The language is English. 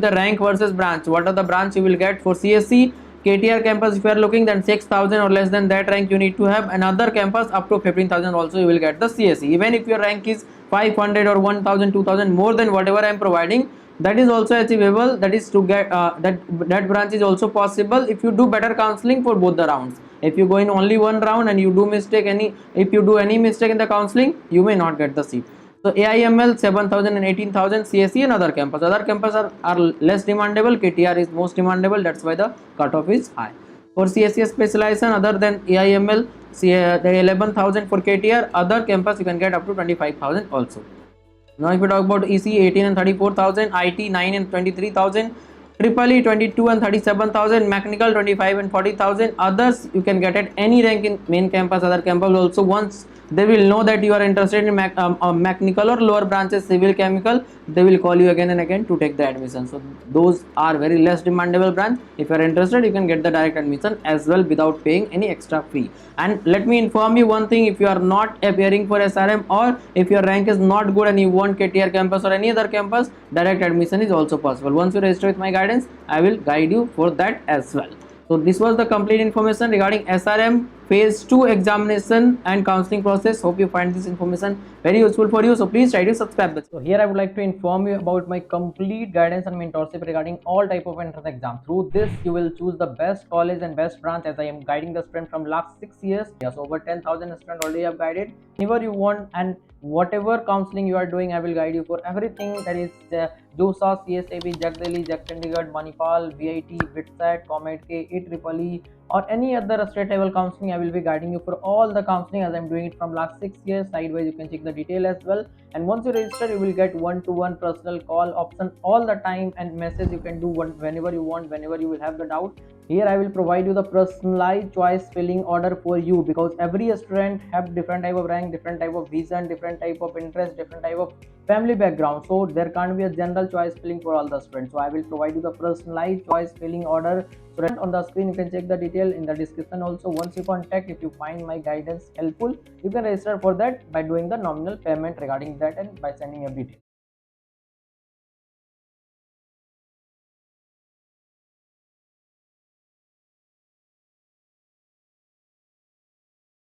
the rank versus branch. What are the branch you will get for CSC? KTR campus, if you are looking, then 6,000 or less than that rank you need to have. Another campus up to 15,000 also you will get the CSC. Even if your rank is 500 or 1,000, 2,000 more than whatever I am providing, that is also achievable. That is to get that branch is also possible if you do better counseling for both the rounds. If you go in only one round and you do mistake any, if you do any mistake in the counseling, you may not get the seat. So AIML 7,000 and 18,000, CSE and other campus. Other campus are less demandable. KTR is most demandable. That's why the cutoff is high. For CSE specialization, other than AIML, the 11,000 for KTR. Other campus you can get up to 25,000 also. Now if we talk about EC 18 and 34,000, IT 9 and 23,000, Triple E 22 and 37,000, Mechanical 25 and 40,000. Others you can get at any rank in main campus, other campus also. Once they will know that you are interested in mechanical or lower branches, civil, chemical, they will call you again and again to take the admission. So those are very less demandable branch. If you are interested, you can get the direct admission as well without paying any extra fee. And let me inform you one thing: if you are not appearing for SRM, or if your rank is not good and you want KTR campus or any other campus, direct admission is also possible. Once you register with my guidance, I will guide you for that as well. So this was the complete information regarding SRM phase 2 examination and counseling process. Hope you find this information very useful for you. So please try to subscribe this. So here I would like to inform you about my complete guidance and mentorship regarding all type of entrance exam. Through this you will choose the best college and best branch, as I am guiding the student from last 6 years. Yes, over 10,000 students already have guided. Whenever you want and whatever counseling you are doing, I will guide you for everything. That is JOSA, CSAB, JAG Delhi, JAG Chandigarh, Manipal, VIT, VITSAT, COMEDK, EEE, or any other state level counseling. I will be guiding you for all the counseling, as I am doing it from last 6 years. Sideways you can check the detail as well. And once you register, you will get one-to-one personal call option all the time, and message you can do whenever you want, whenever you will have the doubt. Here I will provide you the personalized choice filling order for you, because every student have different type of rank, different type of vision, different type of interest, different type of family background. So there can't be a general choice filling for all the students. So I will provide you the personalized choice filling order. So right on the screen you can check the detail, in the description also. Once you contact, if you find my guidance helpful, you can register for that by doing the nominal payment regarding that and by sending a detail.